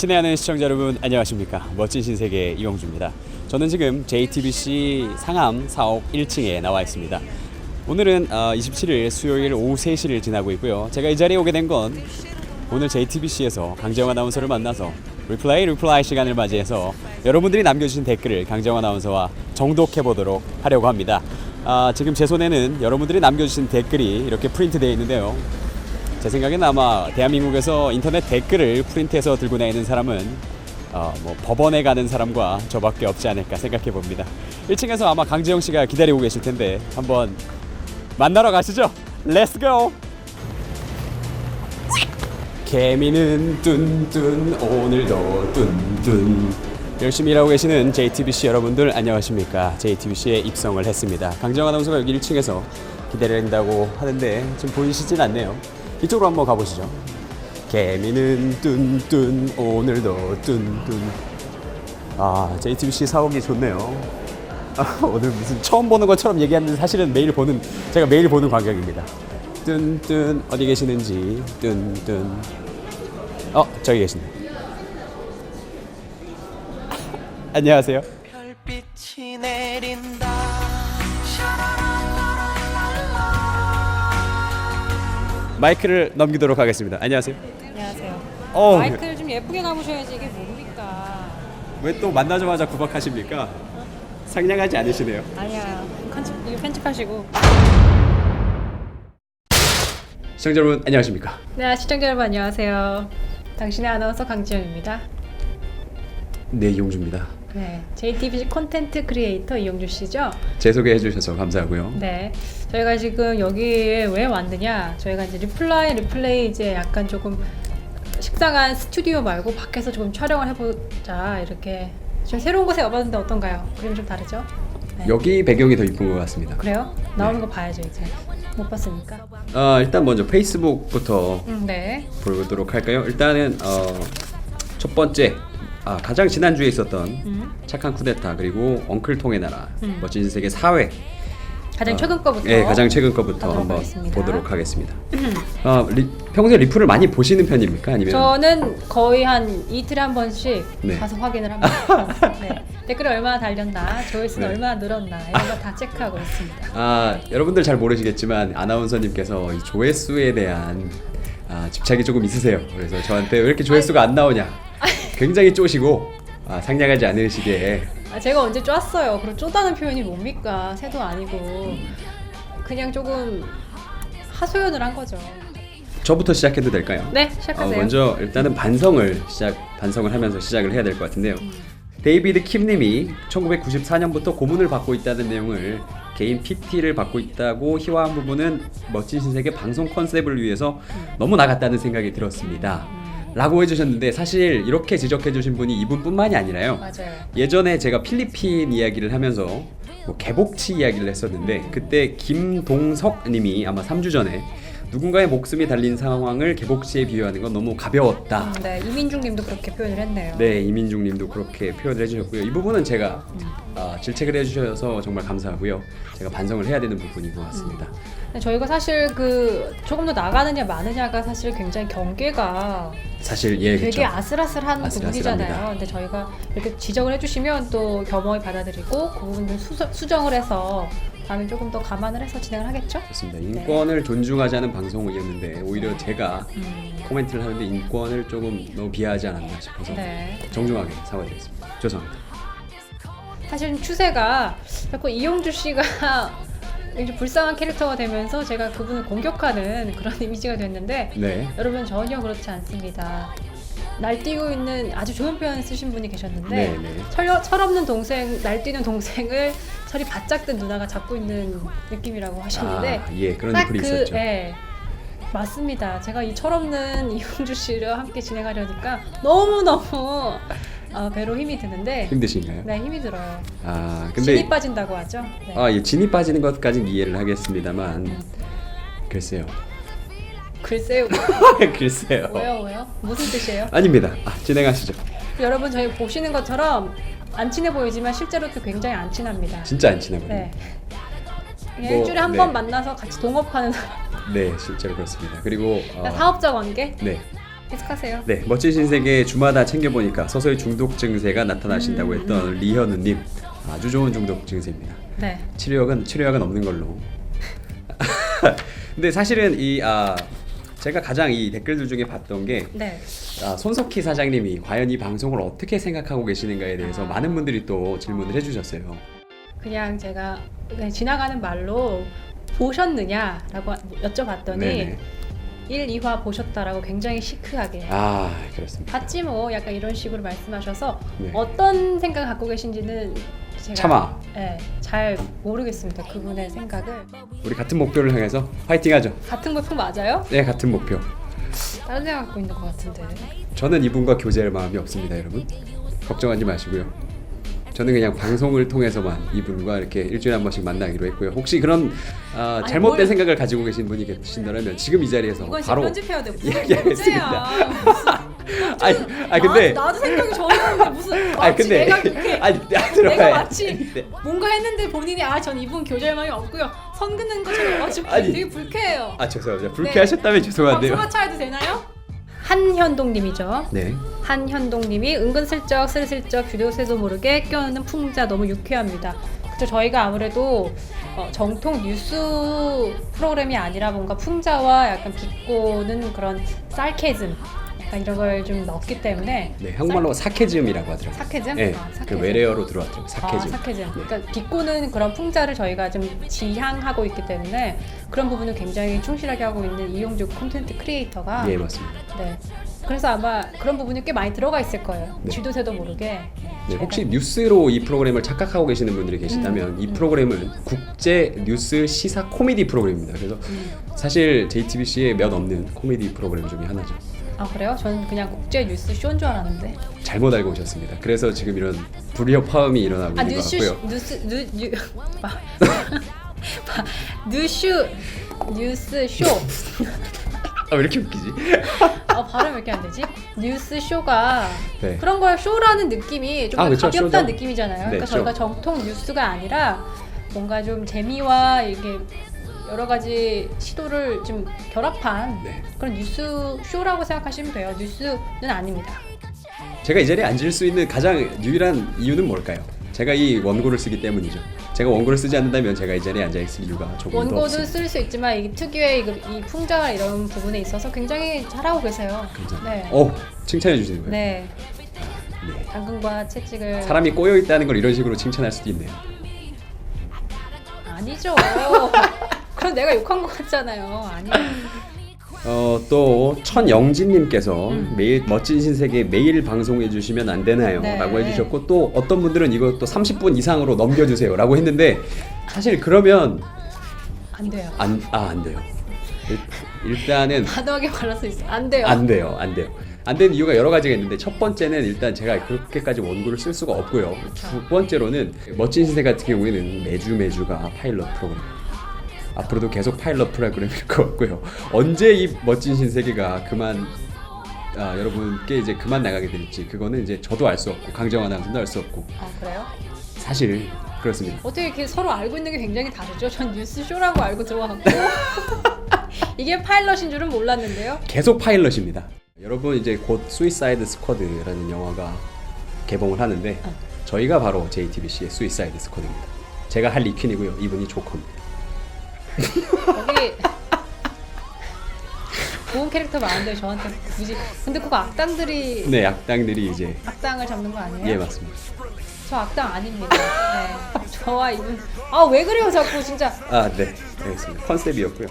친애하는 시청자 여러분 안녕하십니까. 멋진 신세계 이용주입니다. 저는 지금 JTBC 상암 사옥 1층에 나와 있습니다. 오늘은 27일 수요일 오후 3시를 지나고 있고요. 제가 이 자리에 오게 된 건 오늘 JTBC에서 강재영 아나운서를 만나서 리플라이 시간을 맞이해서 여러분들이 남겨주신 댓글을 강재영 아나운서와 정독해보도록 하려고 합니다. 지금 제 손에는 여러분들이 남겨주신 댓글이 이렇게 프린트되어 있는데요. 제 생각에는 아마 대한민국에서 인터넷 댓글을 프린트해서 들고 다니는 사람은 법원에 가는 사람과 저밖에 없지 않을까 생각해 봅니다. 1층에서 아마 강재영 씨가 기다리고 계실 텐데 한번 만나러 가시죠. 렛츠 고! 개미는 뚠뚠 오늘도 뚠뚠. 열심히 일하고 계시는 JTBC 여러분들 안녕하십니까. JTBC에 입성을 했습니다. 강재영 아나운서가 여기 1층에서 기다려야 된다고 하는데 지금 보이시진 않네요. 이쪽으로 한번 가보시죠. 개미는 뚠뚠 오늘도 뚠뚠. JTBC 사옥이 좋네요. 오늘 무슨 처음 보는 것처럼 얘기하는데 사실은 제가 매일 보는 광경입니다. 뚠뚠 어디 계시는지 뚠뚠. 저기 계시네. 안녕하세요. 별빛이 내린다. 마이크를 넘기도록 하겠습니다. 안녕하세요. 안녕하세요. 어, 마이크를 좀 예쁘게 감으셔야지 이게 뭡니까? 왜 또 만나자마자 구박하십니까? 상냥하지 않으시네요. 아니야. 이거 편집하시고. 시청자 여러분 안녕하십니까? 네, 시청자 여러분 안녕하세요. 당신의 아나운서 강지영입니다. 네, 이용주입니다. 네, JTBC 콘텐트 크리에이터 이용주 씨죠? 제 소개해 주셔서 감사하고요. 네, 저희가 지금 여기에 왜 왔느냐? 저희가 이제 리플레이 이제 약간 조금 식상한 스튜디오 말고 밖에서 조금 촬영을 해보자 이렇게 좀 새로운 곳에 와봤는데 어떤가요? 그림이 좀 다르죠? 네. 여기 배경이 더 이쁜 것 같습니다. 그래요? 나오는 네. 거 봐야죠 이제. 못 봤으니까. 일단 먼저 페이스북부터 네. 보도록 할까요? 일단은 첫 번째 가장 지난주에 있었던 착한 쿠데타 그리고 엉클통의 나라 멋진 세계 4회 가장 최근 거부터. 네, 가장 최근 거부터 한번 하겠습니다. 보도록 하겠습니다. 평소에 리플을 많이 보시는 편입니까? 아니면 저는 거의 한 이틀에 한 번씩 네. 가서 확인을 합니다. 네. 댓글이 얼마나 달렸나, 조회수는 네. 얼마나 늘었나 이런 거 다 체크하고 있습니다. 여러분들 잘 모르시겠지만 아나운서님께서 이 조회수에 대한 집착이 조금 있으세요. 그래서 저한테 왜 이렇게 조회수가 안 나오냐 굉장히 쪼시고 상냥하지 않으시게. 제가 언제 쪼았어요. 그리고 쪼다는 표현이 뭡니까? 새도 아니고 그냥 조금 하소연을 한 거죠. 저부터 시작해도 될까요? 네, 시작하세요. 먼저 일단은 반성을 하면서 시작을 해야 될 것 같은데요. 데이비드 킴님이 1994년부터 고문을 받고 있다는 내용을 개인 PT를 받고 있다고 희화한 부분은 멋진 신세계 방송 컨셉을 위해서 너무 나갔다는 생각이 들었습니다. 라고 해주셨는데 사실 이렇게 지적해주신 분이 이분뿐만이 아니라요. 맞아요. 예전에 제가 필리핀 이야기를 하면서 개복치 이야기를 했었는데 그때 김동석님이 아마 3주 전에 누군가의 목숨이 달린 상황을 개복치에 비유하는 건 너무 가벼웠다. 네, 이민중님도 그렇게 표현을 했네요. 네, 이민중님도 그렇게 표현을 해주셨고요. 이 부분은 제가 질책을 해주셔서 정말 감사하고요. 제가 반성을 해야 되는 부분인 것 같습니다. 저희가 사실 조금 더 나가느냐 마느냐가 사실 굉장히 경계가 사실 되게 그쵸. 아슬아슬한 아슬아슬합니다. 부분이잖아요. 근데 저희가 이렇게 지적을 해주시면 또 겸허히 받아들이고 그 부분을 수정을 해서 다음에 조금 더 감안을 해서 진행을 하겠죠? 좋습니다. 인권을 존중하자는 방송이었는데 오히려 제가 코멘트를 하는데 인권을 조금 너무 비하하지 않았나 싶어서 네. 정중하게 사과드리겠습니다. 죄송합니다. 사실 추세가 자꾸 이용주 씨가 이제 불쌍한 캐릭터가 되면서 제가 그분을 공격하는 그런 이미지가 됐는데 네. 여러분 전혀 그렇지 않습니다. 날뛰고 있는 아주 좋은 표현 쓰신 분이 계셨는데 네. 철없는 동생, 날뛰는 동생을 철이 바짝 든 누나가 잡고 있는 느낌이라고 하셨는데 그런 딱 리플이 있었죠. 네, 맞습니다. 제가 이 철없는 이용주 씨를 함께 진행하려니까 너무너무 배로 힘이 드는데 힘드신가요? 네, 힘이 들어요. 근데 진이 빠진다고 하죠. 네. 진이 빠지는 것까지는 이해를 하겠습니다만 글쎄요. 글쎄요. 글쎄요. 왜요? 무슨 뜻이에요? 아닙니다. 진행하시죠. 여러분 저희 보시는 것처럼 안 친해 보이지만 실제로 또 굉장히 안 친합니다. 진짜 안 친하거든요. 네. 그냥 뭐, 일주일에 한 네. 번 만나서 같이 동업하는 사람. 네, 실제로 그렇습니다. 그리고 사업자 관계? 네. 계속하세요. 네, 멋진 신세계 주마다 챙겨보니까 서서히 중독 증세가 나타나신다고 했던 리현우님, 아주 좋은 중독 증세입니다. 네. 치료약은 없는 걸로. 근데 사실은 제가 가장 이 댓글들 중에 봤던 게 네. 손석희 사장님이 과연 이 방송을 어떻게 생각하고 계시는가에 대해서 많은 분들이 또 질문을 해주셨어요. 그냥 제가 그냥 지나가는 말로 보셨느냐라고 여쭤봤더니 네네. 1, 2화 보셨다라고 굉장히 시크하게 그렇습니다. 봤지 뭐 약간 이런 식으로 말씀하셔서 네. 어떤 생각 갖고 계신지는 제가 차마. 네, 잘 모르겠습니다. 그분의 생각을. 우리 같은 목표를 향해서 파이팅하죠. 같은 목표 맞아요? 네, 같은 목표. 다른 생각 갖고 있는 것 같은데. 저는 이분과 교제할 마음이 없습니다, 여러분. 걱정하지 마시고요. 저는 그냥 방송을 통해서만 이분과 이렇게 일주일에 한 번씩 만나기로 했고요. 혹시 그런 잘못된 뭘... 생각을 가지고 계신 분이 계신다면 지금 이 자리에서 이건 바로 편집해야 돼. 무슨 이야기하겠습니다. 문제야. 근데 나도 생각이 전혀 무슨 근데 내가 그렇게 내가 마치 뭔가 했는데 본인이 전 이분 교제할 마음이 없고요. 선 긋는 것처럼 되게 불쾌해요. 죄송합니다. 불쾌하셨다면 죄송한데요. 방송 하차해도 되나요? 한현동님이죠. 네. 한현동님이 은근슬쩍 스리슬쩍 주도세도 모르게 껴넣는 풍자 너무 유쾌합니다. 그쵸, 저희가 아무래도 정통 뉴스 프로그램이 아니라 뭔가 풍자와 약간 비꼬는 그런 sarcasm 약간 이런 걸 좀 넣었기 때문에. 네, 한국말로 사케즘이라고 하더라고요. 사케즘? 네, 사케즘. 그 외래어로 들어왔죠. 사케즘. 사케즘. 네. 그러니까 비꼬는 그런 풍자를 저희가 좀 지향하고 있기 때문에 그런 부분을 굉장히 충실하게 하고 있는 이용주 콘텐츠 크리에이터가. 예, 맞습니다. 네. 그래서 아마 그런 부분이 꽤 많이 들어가 있을 거예요. 네. 쥐도새도 모르게. 네, 혹시 뉴스로 이 프로그램을 착각하고 계시는 분들이 계시다면 이 프로그램은 국제 뉴스 시사 코미디 프로그램입니다. 그래서 사실 JTBC에 몇 없는 코미디 프로그램 중에 하나죠. 아 그래요? 저는 그냥 국제 뉴스 쇼인 줄 알았는데. 잘못 알고 오셨습니다. 그래서 지금 이런 불협화음이 일어나고 있는 것 같고요. 뉴스 쇼. 왜 이렇게 웃기지? 발음 왜 이렇게 안 되지? 뉴스 쇼가 네. 그런 걸 쇼라는 느낌이 좀 그쵸, 가볍다는 쇼죠. 느낌이잖아요. 네, 그러니까 쇼. 저희가 정통 뉴스가 아니라 뭔가 좀 재미와 이게 여러 가지 시도를 좀 결합한 네. 그런 뉴스 쇼라고 생각하시면 돼요. 뉴스는 아닙니다. 제가 이 자리에 앉을 수 있는 가장 유일한 이유는 뭘까요? 제가 이 원고를 쓰기 때문이죠. 제가 원고를 쓰지 않는다면 제가 이 자리에 앉아 있을 이유가 조금 더 원고도 없습니다. 쓸 수 있지만 이 특유의 이 풍자 이런 부분에 있어서 굉장히 잘하고 계세요. 감사합니다. 네. 칭찬해 주시는 거예요? 네. 네. 당근과 채찍을. 사람이 꼬여 있다는 걸 이런 식으로 칭찬할 수도 있네요. 아니죠. 그럼 내가 욕한 것 같잖아요. 아니요. 또 천영진님께서 매일 멋진 신세계 매일 방송해 주시면 안 되나요? 네. 라고 해주셨고 또 어떤 분들은 이거 또 30분 이상으로 넘겨주세요 라고 했는데 사실 그러면 안 돼요. 안 돼요. 일단은 단호하게 말할 수 있어. 안 돼요. 안 돼요. 안 되는 이유가 여러 가지가 있는데 첫 번째는 일단 제가 그렇게까지 원고를 쓸 수가 없고요. 두 번째로는 멋진 신세 같은 경우에는 매주가 파일럿 프로그램. 앞으로도 계속 파일럿 프로그램일 것 같고요. 언제 이 멋진 신세계가 여러분께 이제 그만 나가게 될지 그거는 이제 저도 알 수 없고 강정환 아나운서도 알 수 없고. 아 그래요? 사실 그렇습니다. 어떻게 이렇게 서로 알고 있는 게 굉장히 다르죠? 전 뉴스 쇼라고 알고 들어왔고 이게 파일럿인 줄은 몰랐는데요. 계속 파일럿입니다. 여러분 이제 곧 수이사이드 스쿼드라는 영화가 개봉을 하는데 저희가 바로 JTBC의 수이사이드 스쿼드입니다. 제가 할리 퀸이고요. 이분이 조커입니다. 거기 좋은 캐릭터 많은데 저한테 굳이. 근데 그거 악당들이. 네, 악당들이 이제. 악당을 잡는 거 아니에요? 예, 맞습니다. 저 악당 아닙니다. 네. 저와 이분. 왜 그래요 자꾸 진짜. 네, 알겠습니다. 컨셉이었고요.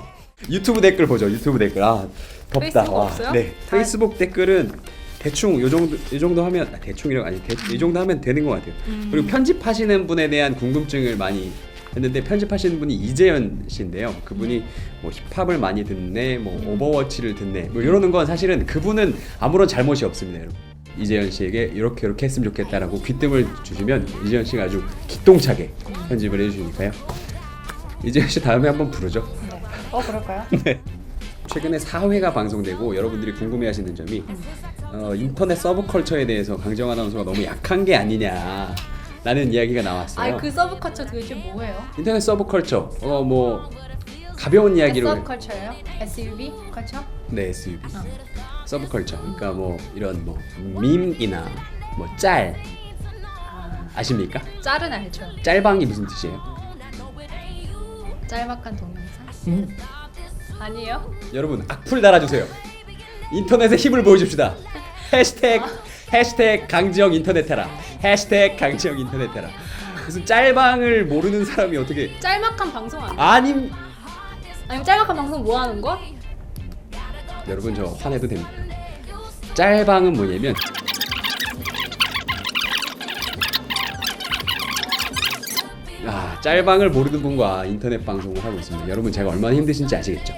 유튜브 댓글 보죠. 유튜브 댓글. 덥다. 페이스북 없어요? 네, 페이스북 댓글은 대충 이 정도 하면 대충이라고 아니 이 정도 하면 되는 것 같아요. 그리고 편집하시는 분에 대한 궁금증을 많이 했는데 편집하시는 분이 이재현 씨인데요. 그분이 뭐 힙합을 많이 듣네, 뭐 오버워치를 듣네, 뭐 이러는 건 사실은 그분은 아무런 잘못이 없습니다, 여러분. 이재현 씨에게 이렇게 했으면 좋겠다라고 귀뜸을 주시면 이재현 씨가 아주 기똥차게 편집을 해주시니까요. 이재현 씨 다음에 한번 부르죠. 네. 그럴까요? 네. 최근에 4회가 방송되고 여러분들이 궁금해하시는 점이 인터넷 서브컬처에 대해서 강정환 아나운서가 너무 약한 게 아니냐. 라는 이야기가 나왔어요. 그 서브컬처 도대체 뭐예요? 인터넷 서브컬처 뭐 가벼운 이야기로 서브컬처예요? SUV 컬처? 네, SUV. 서브컬처. 그러니까 뭐 이런 뭐 밈이나 뭐 짤 아십니까? 짤은 알죠. 짤방이 무슨 뜻이에요? 짤막한 동영상? 아니에요? 여러분 악플 달아주세요. 인터넷에 힘을 보여줍시다. 해시태그 강지영 인터넷 해라. 해시태그 강지영 인터넷 해라. 무슨 짤방을 모르는 사람이 어떻게? 짤막한 방송 아니에요? 아니면 짤막한 방송 뭐 하는 거? 여러분 저 화내도 됩니다. 짤방은 뭐냐면 짤방을 모르는 분과 인터넷 방송을 하고 있습니다. 여러분 제가 얼마나 힘드신지 아시겠죠?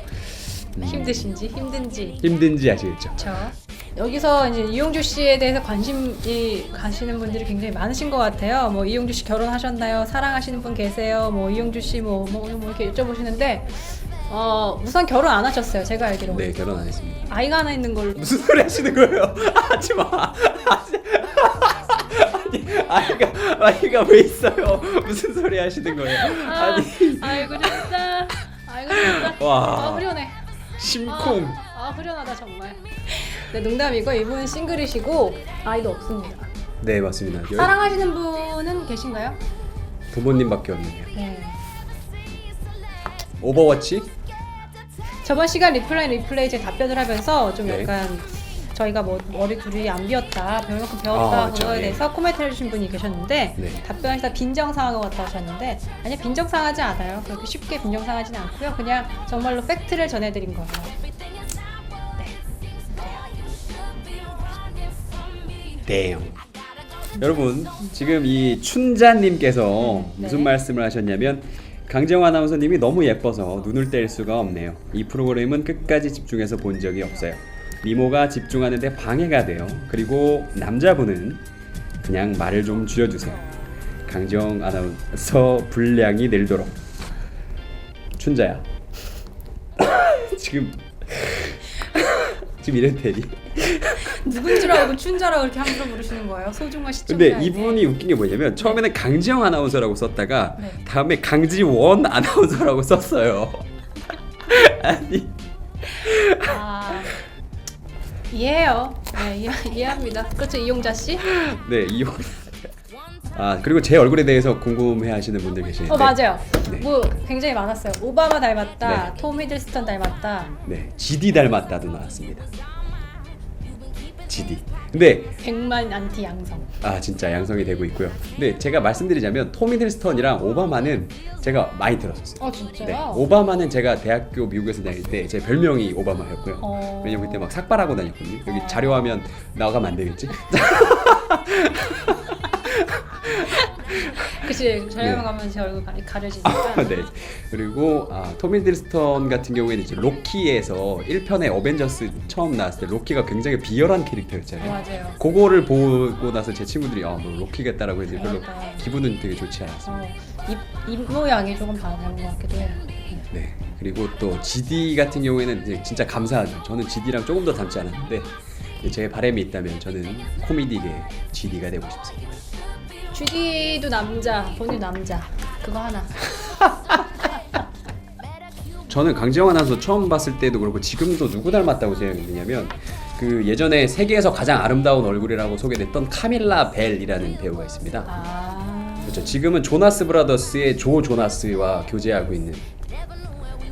힘든지 아시겠죠? 그렇죠. 여기서 이제 이용주 씨에 대해서 관심이 가시는 분들이 굉장히 많으신 것 같아요. 뭐 이용주 씨 결혼하셨나요? 사랑하시는 분 계세요? 뭐 이용주 씨 뭐 이렇게 여쭤보시는데 우선 결혼 안 하셨어요. 제가 알기로. 네, 결혼 안 했습니다. 아이가 하나 있는 걸로. 무슨 소리 하시는 거예요? 하지 마. 아이가 왜 있어요? 무슨 소리 하시는 거예요? 아이고 진짜. 와. 후련해. 심쿵. 후련하다 정말. 네, 농담이고 이분은 싱글이시고 아이도 없습니다. 네, 맞습니다. 사랑하시는 분은 계신가요? 부모님밖에 없네요. 네. 오버워치? 저번 시간 리플레이 제 답변을 하면서 좀 네. 약간 저희가 뭐 머리 둘이 안 비었다, 별만큼 배웠다 그렇죠. 그거에 예. 대해서 코멘트 해주신 분이 계셨는데 네. 답변에서 빈정상한 것 같다 하셨는데 아니요, 빈정상하지 않아요. 그렇게 쉽게 빈정상하지는 않고요. 그냥 정말로 팩트를 전해드린 거예요. 대형. 여러분 지금 이 춘자님께서 무슨 네. 말씀을 하셨냐면 강재영 아나운서님이 너무 예뻐서 눈을 뗄 수가 없네요. 이 프로그램은 끝까지 집중해서 본 적이 없어요. 미모가 집중하는데 방해가 돼요. 그리고 남자분은 그냥 말을 좀 줄여주세요. 강재영 아나운서 분량이 늘도록. 춘자야. 지금 이런 테리. 누군 줄 알고 춘자라고 그렇게 함부로 부르시는 거예요? 소중한 시청자. 근데 이분이 웃긴 게 뭐냐면 처음에는 강지영 아나운서라고 썼다가 네. 다음에 강지원 아나운서라고 썼어요. 아니 이해해요. 네, 이해합니다. 그렇죠, 이용자 씨? 네 이용. 그리고 제 얼굴에 대해서 궁금해하시는 분들 계시는데. 맞아요. 네. 뭐 굉장히 많았어요. 오바마 닮았다, 네. 톰 히들스턴 닮았다, 네, GD 닮았다도 나왔습니다. GD. 근데 100만 안티 양성. 진짜 양성이 되고 있고요. 근데 제가 말씀드리자면 톰 히들스턴이랑 오바마는 제가 많이 들었었어요. 진짜요? 네, 오바마는 제가 대학교 미국에서 다닐 때 제 별명이 오바마였고요. 왜냐면 그때 막 삭발하고 다녔거든요. 여기 자료화면 나가면 안 되겠지? 그치, 저녁에 네. 가면 제 얼굴 가려지니까. 네. 그리고 톰 히들스턴 같은 경우에는 이제 로키에서 1편에 어벤져스 처음 나왔을 때 로키가 굉장히 비열한 캐릭터였잖아요. 맞아요. 그거를 보고 나서 제 친구들이 너 로키겠다라고 해서 별로 맞다. 기분은 되게 좋지 않았어요. 입 모양이 조금 닮은 것 같기도 해요. 네. 그리고 또 GD 같은 경우에는 이제 진짜 감사하죠. 저는 GD랑 조금 더 닮지 않았는데 제 바람이 있다면 저는 코미디계 GD가 되고 싶습니다. GD도 남자, 본인 남자. 그거 하나. 저는 강지영 아나운서 처음 봤을 때도 그렇고 지금도 누구 닮았다고 생각했냐면 그 예전에 세계에서 가장 아름다운 얼굴이라고 소개됐던 카밀라 벨이라는 배우가 있습니다. 그렇죠. 지금은 조나스 브라더스의 조 조나스와 교제하고 있는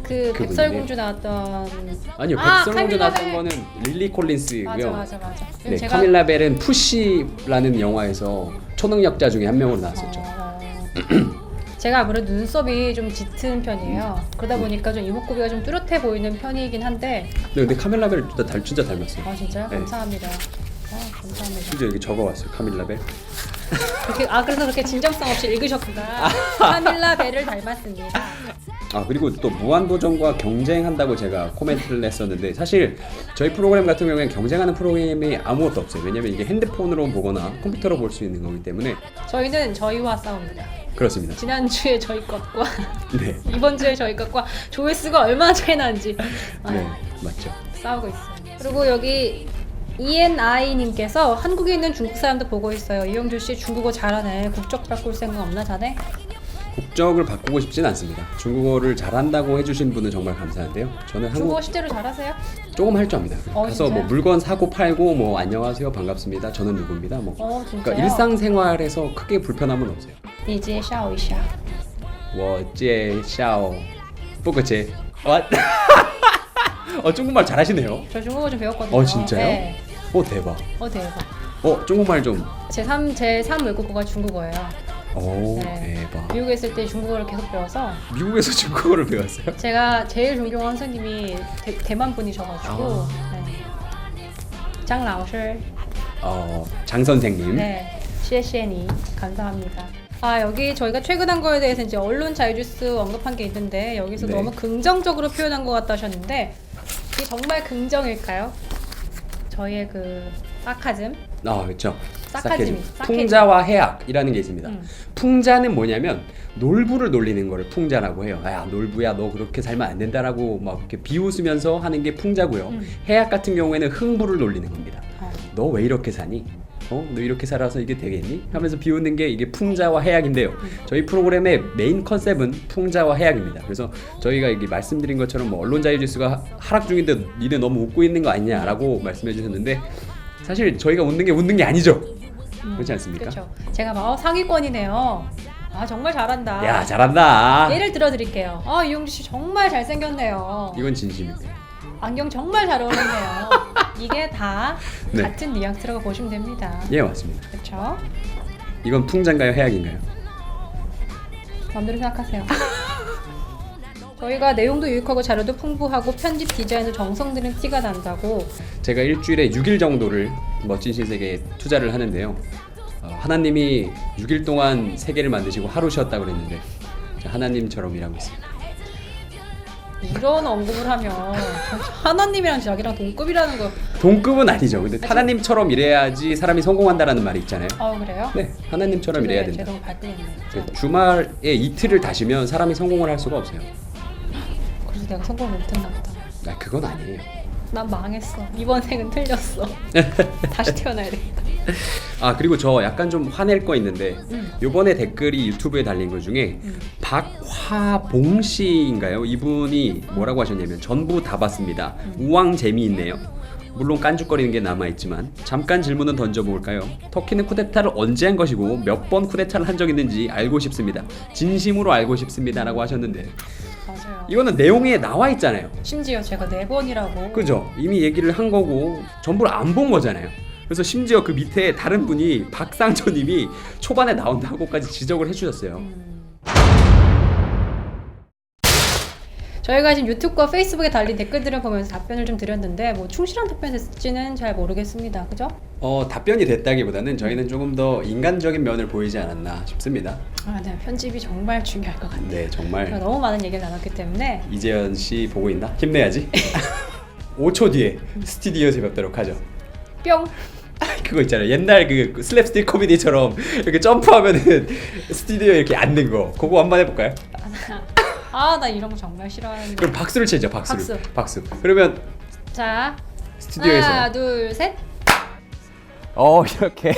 그 그분이네. 백설공주 나왔던. 아니요, 백설공주 카밀라 나왔던 벨. 거는 릴리 콜린스고요. 맞아. 네, 제가 카밀라 벨은 푸시라는 영화에서 초능력자 중에 한 명으로 나왔었죠. 제가 아무래도 눈썹이 좀 짙은 편이에요. 그러다 보니까 좀 이목구비가 좀 뚜렷해 보이는 편이긴 한데. 네, 근데 카밀라 벨 진짜 닮았어요. 진짜요? 네. 감사합니다. 감사합니다. 심지어 여기 적어왔어요, 카밀라 벨. 그래서 그렇게 진정성 없이 읽으셨구나. 카밀라 벨을 닮았습니다. 그리고 또 무한도전과 경쟁한다고 제가 코멘트를 했었는데 사실 저희 프로그램 같은 경우에는 경쟁하는 프로그램이 아무것도 없어요. 왜냐면 이게 핸드폰으로 보거나 컴퓨터로 볼 수 있는 거기 때문에. 저희는 저희와 싸웁니다. 그렇습니다. 지난주에 저희 것과 네. 이번 주에 저희 것과 조회수가 얼마나 차이 나는지 네, 맞죠. 싸우고 있어요. 그리고 여기 ENI님께서 한국에 있는 중국 사람도 보고 있어요. 이용주 씨 중국어 잘하네. 국적 바꿀 생각 없나 자네? 국적을 바꾸고 싶진 않습니다. 중국어를 잘한다고 해주신 분은 정말 감사한데요. 저는 중국어 실제로 잘하세요? 조금 할 줄 압니다. 가서 진짜요? 뭐 물건 사고 팔고 뭐 안녕하세요 반갑습니다. 저는 누구입니다. 뭐 진짜요? 그러니까 일상생활에서 크게 불편함은 없어요. 你介绍一下我介绍不可接 중국말 잘하시네요. 저 중국어 좀 배웠거든요. 진짜요? 네. 대박. 대박. 중국말 좀. 제3 외국어가 중국어예요. 네. 대박. 미국에 있을 때 중국어를 계속 배워서 미국에서 중국어를 배웠어요? 제가 제일 존경하는 선생님이 대만 분이셔가지고 장老师 장 선생님. 네, 谢谢你 감사합니다. 여기 저희가 최근 한 거에 대해서 이제 언론 자유주스 언급한 게 있는데 여기서 네. 너무 긍정적으로 표현한 것 같다 하셨는데 이게 정말 긍정일까요? 저희의 그 사카즘 그렇죠. 사카즘이 풍자와 해악이라는 게 있습니다. 음. 풍자는 뭐냐면 놀부를 놀리는 거를 풍자라고 해요. 야 놀부야 너 그렇게 살면 안 된다라고 막 이렇게 비웃으면서 하는 게 풍자고요. 해악 같은 경우에는 흥부를 놀리는 겁니다. 너 왜 이렇게 사니? 너 이렇게 살아서 이게 되겠니? 하면서 비웃는 게 이게 풍자와 해악인데요. 저희 프로그램의 메인 컨셉은 풍자와 해악입니다. 그래서 저희가 이게 말씀드린 것처럼 뭐 언론 자유지수가 하락 중인데 니네 너무 웃고 있는 거 아니냐라고 말씀해 주셨는데 사실 저희가 웃는 게 아니죠. 그렇지 않습니까? 그렇죠. 제가 상위권이네요. 정말 잘한다. 야 잘한다. 예를 들어드릴게요. 이용주 씨 정말 잘생겼네요. 이건 진심입니다. 안경 정말 잘 어울리네요. 이게 다 네. 같은 뉘앙스라고 보시면 됩니다. 예 맞습니다. 그렇죠? 이건 풍자인가요 해악인가요? 마음대로 생각하세요. 저희가 내용도 유익하고 자료도 풍부하고 편집 디자인도 정성 들인 티가 난다고. 제가 일주일에 6일 정도를 멋진 신세계에 투자를 하는데요. 하나님이 6일 동안 세계를 만드시고 하루 쉬었다고 그랬는데 하나님처럼 일하고 있습니다. 이런 언급을 하면 하나님이랑 자기랑 동급이라는 거. 동급은 아니죠. 근데 하나님처럼 일해야지 사람이 성공한다라는 말이 있잖아요. 그래요? 네, 하나님처럼 일해야 된다. 제가 발끈했네요. 주말에 이틀을 다시면 사람이 성공을 할 수가 없어요. 그래서 내가 성공을 못했나 보다. 그건 아니에요. 난 망했어. 이번 생은 틀렸어. 다시 태어나야 되겠다. 그리고 저 약간 좀 화낼 거 있는데 요번에 댓글이 유튜브에 달린 것 중에 박화봉 씨인가요? 이분이 뭐라고 하셨냐면 전부 다 봤습니다. 우왕 재미있네요. 물론 깐죽거리는 게 남아있지만 잠깐 질문은 던져볼까요? 터키는 쿠데타를 언제 한 것이고 몇 번 쿠데타를 한 적 있는지 알고 싶습니다. 진심으로 알고 싶습니다 라고 하셨는데 맞아요. 이거는 내용에 나와 있잖아요. 심지어 제가 4번이라고. 그죠? 이미 얘기를 한 거고 전부를 안 본 거잖아요. 그래서 심지어 그 밑에 다른 분이 박상조님이 초반에 나온다고까지 지적을 해주셨어요. 저희가 지금 유튜브와 페이스북에 달린 댓글들을 보면서 답변을 좀 드렸는데 뭐 충실한 답변이 됐을지는 잘 모르겠습니다. 그죠? 답변이 됐다기보다는 저희는 조금 더 인간적인 면을 보이지 않았나 싶습니다. 네, 편집이 정말 중요할 것 같아요. 네, 정말. 제가 너무 많은 얘기를 나눴기 때문에 이재현 씨 보고 있나? 힘내야지. 5초 뒤에 스튜디오에서 뵙도록 하죠. 뿅! 그거 있잖아요. 옛날 그 슬랩스틱 코미디처럼 이렇게 점프하면은 스튜디오에 이렇게 앉는 거. 그거 한번 해볼까요? 나 이런 거 정말 싫어하는데. 그럼 박수를 치죠. 박수. 그러면 자, 스튜디오에서 하나, 둘, 셋. 이렇게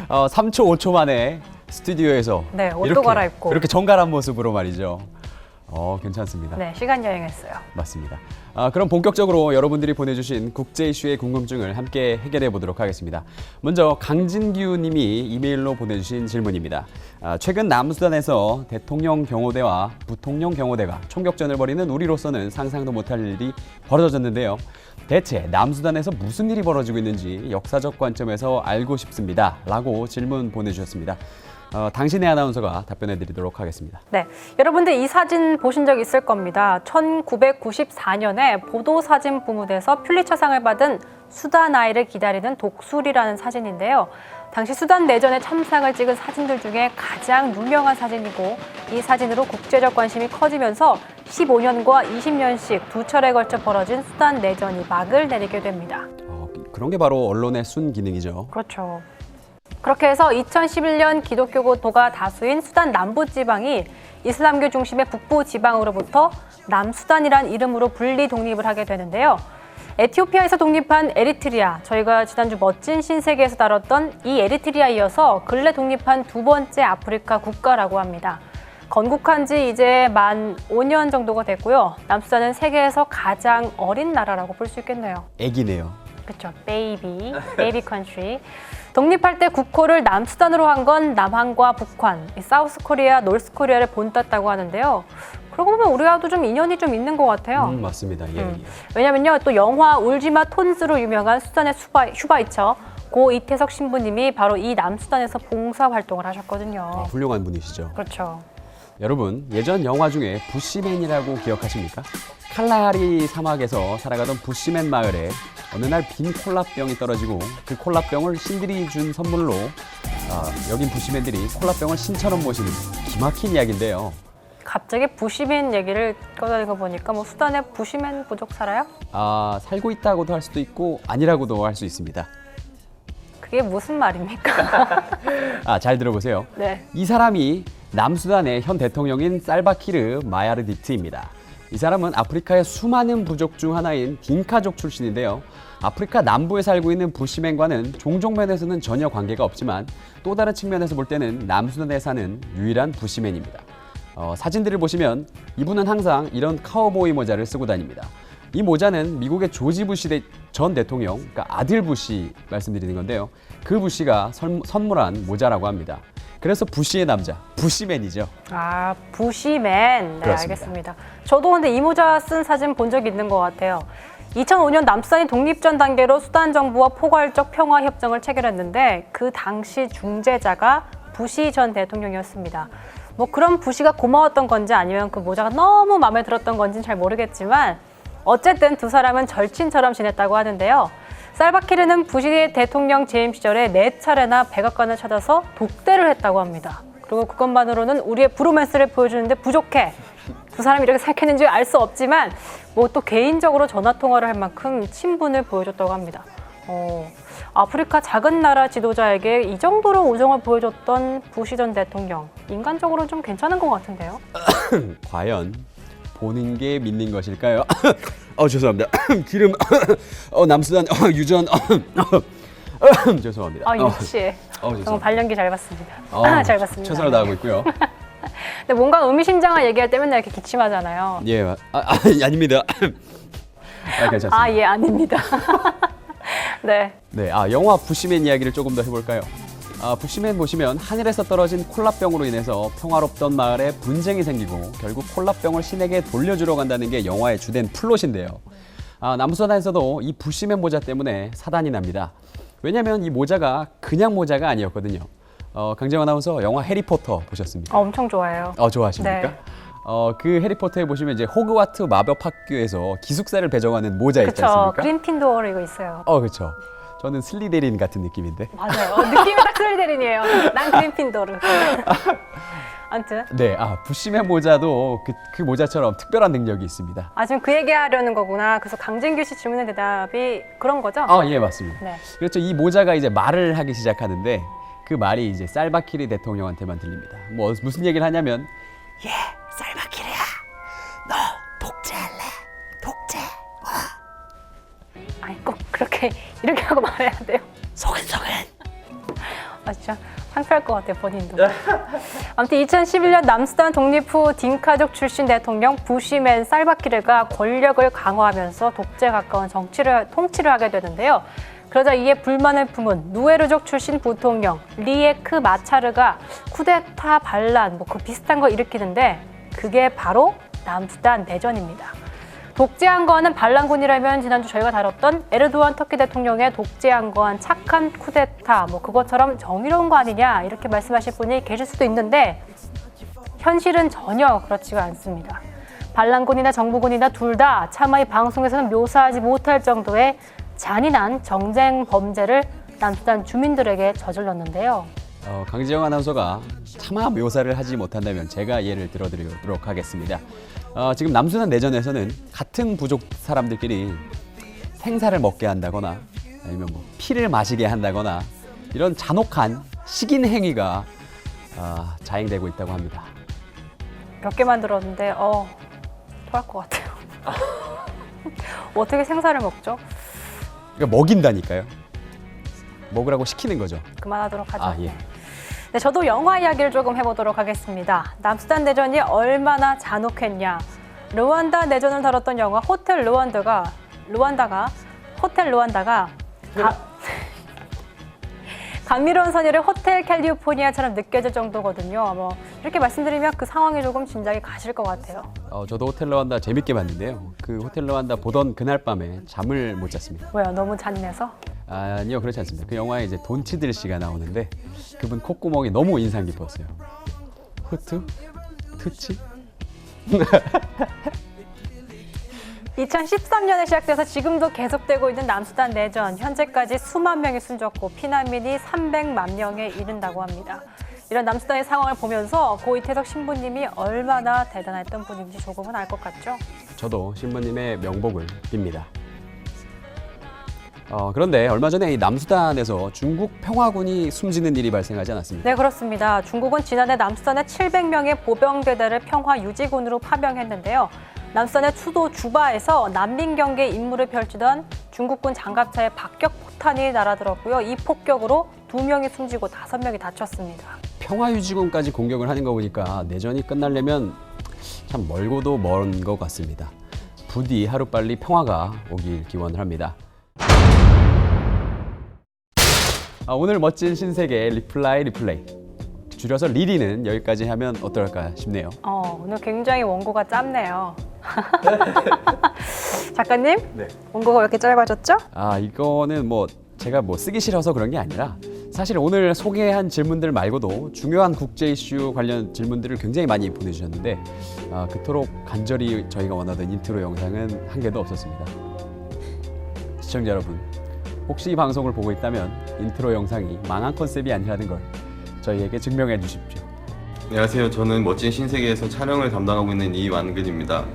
3초, 5초 만에 스튜디오에서 네, 옷도 이렇게, 갈아입고. 이렇게 정갈한 모습으로 말이죠. 괜찮습니다. 네, 시간 여행했어요. 맞습니다. 그럼 본격적으로 여러분들이 보내주신 국제 이슈의 궁금증을 함께 해결해 보도록 하겠습니다. 먼저 강진규 님이 이메일로 보내주신 질문입니다. 최근 남수단에서 대통령 경호대와 부통령 경호대가 총격전을 벌이는 우리로서는 상상도 못할 일이 벌어졌는데요. 대체 남수단에서 무슨 일이 벌어지고 있는지 역사적 관점에서 알고 싶습니다. 라고 질문 보내주셨습니다. 당신의 아나운서가 답변해 드리도록 하겠습니다. 네, 여러분들 이 사진 보신 적 있을 겁니다. 1994년에 보도사진 부문에서 퓰리처상을 받은 수단 아이를 기다리는 독수리라는 사진인데요. 당시 수단 내전에 참상을 찍은 사진들 중에 가장 유명한 사진이고 이 사진으로 국제적 관심이 커지면서 15년과 20년씩 두 차례에 걸쳐 벌어진 수단 내전이 막을 내리게 됩니다. 그런 게 바로 언론의 순기능이죠. 그렇죠. 그렇게 해서 2011년 기독교도가 다수인 수단 남부지방이 이슬람교 중심의 북부지방으로부터 남수단이란 이름으로 분리 독립을 하게 되는데요. 에티오피아에서 독립한 에리트리아, 저희가 지난주 멋진 신세계에서 다뤘던 이 에리트리아에 이어서 근래 독립한 두 번째 아프리카 국가라고 합니다. 건국한 지 이제 만 5년 정도가 됐고요. 남수단은 세계에서 가장 어린 나라라고 볼 수 있겠네요. 애기네요. 그렇죠. 베이비 컨트리. 독립할 때 국호를 남수단으로 한 건 남한과 북한, 이 사우스 코리아, 노스 코리아를 본땄다고 하는데요. 그러고 보면 우리와도 좀 인연이 좀 있는 것 같아요. 맞습니다. 예, 예. 왜냐면요, 또 영화 울지마 톤스로 유명한 수단의 슈바이처 고 이태석 신부님이 바로 이 남수단에서 봉사 활동을 하셨거든요. 훌륭한 분이시죠. 그렇죠. 여러분, 예전 영화 중에 부시맨이라고 기억하십니까? 칼라하리 사막에서 살아가던 부시맨 마을에 어느 날 빈 콜라병이 떨어지고 그 콜라병을 신들이 준 선물로 여긴 부시맨들이 콜라병을 신처럼 모시는 기막힌 이야기인데요. 갑자기 부시맨 얘기를 꺼내고 보니까 뭐 수단에 부시맨 부족 살아요? 살고 있다고도 할 수도 있고 아니라고도 할 수 있습니다. 그게 무슨 말입니까? 잘 들어보세요. 네. 이 사람이 남수단의 현 대통령인 살바키르 마야르디트입니다. 이 사람은 아프리카의 수많은 부족 중 하나인 딩카족 출신인데요. 아프리카 남부에 살고 있는 부시맨과는 종족 면에서는 전혀 관계가 없지만 또 다른 측면에서 볼 때는 남수단에 사는 유일한 부시맨입니다. 사진들을 보시면 이분은 항상 이런 카우보이 모자를 쓰고 다닙니다. 이 모자는 미국의 조지 부시 전 대통령, 그러니까 아들 부시 말씀드리는 건데요. 그 부시가 선물한 모자라고 합니다. 그래서 부시의 남자, 부시맨이죠. 부시맨. 네, 그렇습니다. 알겠습니다. 저도 근데 이 모자 쓴 사진 본 적 있는 것 같아요. 2005년 남수단이 독립전 단계로 수단 정부와 포괄적 평화 협정을 체결했는데 그 당시 중재자가 부시 전 대통령이었습니다. 뭐 그런 부시가 고마웠던 건지 아니면 그 모자가 너무 마음에 들었던 건지는 잘 모르겠지만 어쨌든 두 사람은 절친처럼 지냈다고 하는데요. 살바키르는 부시 대통령 재임 시절에 4차례나 백악관을 찾아서 독대를 했다고 합니다. 그리고 그것만으로는 우리의 브로맨스를 보여주는데 부족해. 두 사람이 이렇게 사귀었는지 알 수 없지만 뭐 또 개인적으로 전화통화를 할 만큼 친분을 보여줬다고 합니다. 아프리카 작은 나라 지도자에게 이 정도로 우정을 보여줬던 부시 전 대통령. 인간적으로 좀 괜찮은 것 같은데요. 과연 보는 게 믿는 것일까요? 죄송합니다. 기름, 남수단, 유전, 죄송합니다. 유치해. 정말 발연기 잘 봤습니다. 잘 봤습니다. 최선을 다하고 있고요. 근데 뭔가 의미심장한 얘기할 때 맨날 이렇게 기침하잖아요. 예, 아닙니다. 괜찮습니다. 예, 아닙니다. 네. 네, 영화 부시맨 이야기를 조금 더 해볼까요? 부시맨 보시면 하늘에서 떨어진 콜라병으로 인해서 평화롭던 마을에 분쟁이 생기고 결국 콜라병을 신에게 돌려주러 간다는 게 영화의 주된 플롯인데요. 남수단에서도 이 부시맨 모자 때문에 사단이 납니다. 왜냐하면 이 모자가 그냥 모자가 아니었거든요. 강정 아나운서 영화 해리포터 보셨습니까? 엄청 좋아해요. 좋아하십니까? 네. 그 해리포터에 보시면 이제 호그와트 마법학교에서 기숙사를 배정하는 모자 있지 않습니까? 그린핀도어로 이거 있어요. 그렇죠. 저는 슬리데린 같은 느낌인데. 맞아요. 느낌이 딱 슬리데린이에요. 난 그린핀도르. 아무튼. 네, 부시맨 모자도 그 모자처럼 특별한 능력이 있습니다. 지금 그 얘기하려는 거구나. 그래서 강진규 씨 질문의 대답이 그런 거죠? 예, 맞습니다. 네. 그렇죠. 이 모자가 이제 말을 하기 시작하는데 그 말이 이제 살바키르 대통령한테만 들립니다. 뭐 무슨 얘기를 하냐면 살바키르야, 너 독재할래? 독재. 아니 꼭 그렇게 이렇게 하고 말해야 돼요. 소근소근. 진짜 창피할 것 같아요, 본인도. 아무튼 2011년 남수단 독립 후 딩카족 출신 대통령 부시맨 살바키르가 권력을 강화하면서 독재에 가까운 통치를 하게 되는데요. 그러자 이에 불만을 품은 누에르족 출신 부통령 리에크 마차르가 쿠데타 반란 그 비슷한 거 일으키는데 그게 바로 남수단 내전입니다. 독재한 거는 반란군이라면 지난주 저희가 다뤘던 에르도안 터키 대통령의 독재한 거한 착한 쿠데타 그것처럼 정의로운 거 아니냐 이렇게 말씀하실 분이 계실 수도 있는데 현실은 전혀 그렇지가 않습니다. 반란군이나 정부군이나 둘 다 차마 이 방송에서는 묘사하지 못할 정도의 잔인한 정쟁 범죄를 남수단 주민들에게 저질렀는데요. 강지영 아나운서가 차마 묘사를 하지 못한다면 제가 예를 들어드리도록 하겠습니다. 지금 남수단 내전에서는 같은 부족 사람들끼리 생사를 먹게 한다거나 아니면 피를 마시게 한다거나 이런 잔혹한 식인 행위가 자행되고 있다고 합니다. 몇 개만 들었는데 토할 것 같아요. 어떻게 생사를 먹죠? 그러니까 먹인다니까요. 먹으라고 시키는 거죠. 그만하도록 하죠. 예. 네, 저도 영화 이야기를 조금 해보도록 하겠습니다. 남수단 내전이 얼마나 잔혹했냐. 르완다 내전을 다뤘던 영화 호텔 르완다가 감미로운 선율의 호텔 캘리포니아처럼 느껴질 정도거든요. 뭐 이렇게 말씀드리면 그 상황이 조금 짐작이 가실 것 같아요. 저도 호텔 르완다 재밌게 봤는데요. 그 호텔 르완다 보던 그날 밤에 잠을 못 잤습니다. 왜요? 너무 잔내서? 아니요, 그렇지 않습니다. 그 영화에 이제 돈치들 씨가 나오는데 그분 콧구멍이 너무 인상 깊었어요. 후투? 투치? 2013년에 시작돼서 지금도 계속되고 있는 남수단 내전. 현재까지 수만 명이 숨졌고 피난민이 300만 명에 이른다고 합니다. 이런 남수단의 상황을 보면서 고 이태석 신부님이 얼마나 대단했던 분인지 조금은 알 것 같죠? 저도 신부님의 명복을 빕니다. 그런데 얼마 전에 이 남수단에서 중국 평화군이 숨지는 일이 발생하지 않았습니까? 네, 그렇습니다. 중국은 지난해 남수단의 700명의 보병대대를 평화유지군으로 파병했는데요. 남수단의 수도 주바에서 난민 경계 임무를 펼치던 중국군 장갑차에 박격포탄이 날아들었고요. 이 폭격으로 2명이 숨지고 5명이 다쳤습니다. 평화유지군까지 공격을 하는 거 보니까 내전이 끝나려면 참 멀고도 먼 것 같습니다. 부디 하루빨리 평화가 오길 기원을 합니다. 오늘 멋진 신세계 리플레이 줄여서 리리는 여기까지 하면 어떨까 싶네요. 오늘 굉장히 원고가 짧네요. 작가님, 네. 원고가 왜 이렇게 짧아졌죠? 이거는 제가 쓰기 싫어서 그런 게 아니라 사실 오늘 소개한 질문들 말고도 중요한 국제 이슈 관련 질문들을 굉장히 많이 보내주셨는데 그토록 간절히 저희가 원하던 인트로 영상은 한 개도 없었습니다. 시청자 여러분, 혹시 이 방송을 보고 있다면 인트로 영상이 망한 컨셉이 아니라는 걸 저희에게 증명해 주십시오. 안녕하세요. 저는 멋진 신세계에서 촬영을 담당하고 있는 이완근입니다.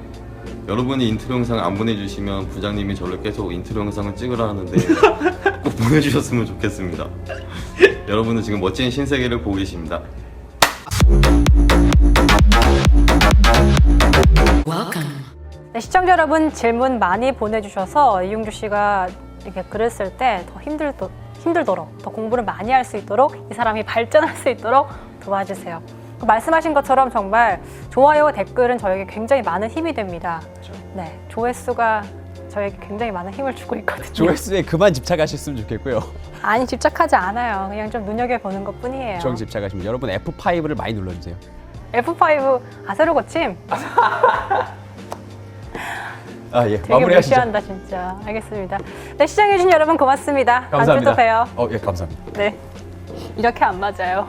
여러분이 인트로 영상 안 보내주시면 부장님이 저를 계속 인트로 영상을 찍으라 하는데 꼭 보내주셨으면 좋겠습니다. 여러분은 지금 멋진 신세계를 보고 계십니다. 네, 시청자 여러분 질문 많이 보내주셔서 이용주 씨가 이렇게 글을 쓸 때 더 힘들도록 더 공부를 많이 할 수 있도록 이 사람이 발전할 수 있도록 도와주세요. 말씀하신 것처럼 정말 좋아요와 댓글은 저에게 굉장히 많은 힘이 됩니다. 그렇죠. 네, 조회수가 저에게 굉장히 많은 힘을 주고 있거든요. 조회수에 그만 집착하셨으면 좋겠고요. 아니, 집착하지 않아요. 그냥 좀 눈여겨보는 것 뿐이에요. 정 집착하시면 여러분 F5를 많이 눌러주세요. F5 새로 고침? 예, 되게 마무리하시죠. 무시한다 진짜. 알겠습니다. 네, 시청해주신 여러분 고맙습니다. 다음 주에 감사합니다. 또 봬요. 예, 감사합니다. 네, 이렇게 안 맞아요.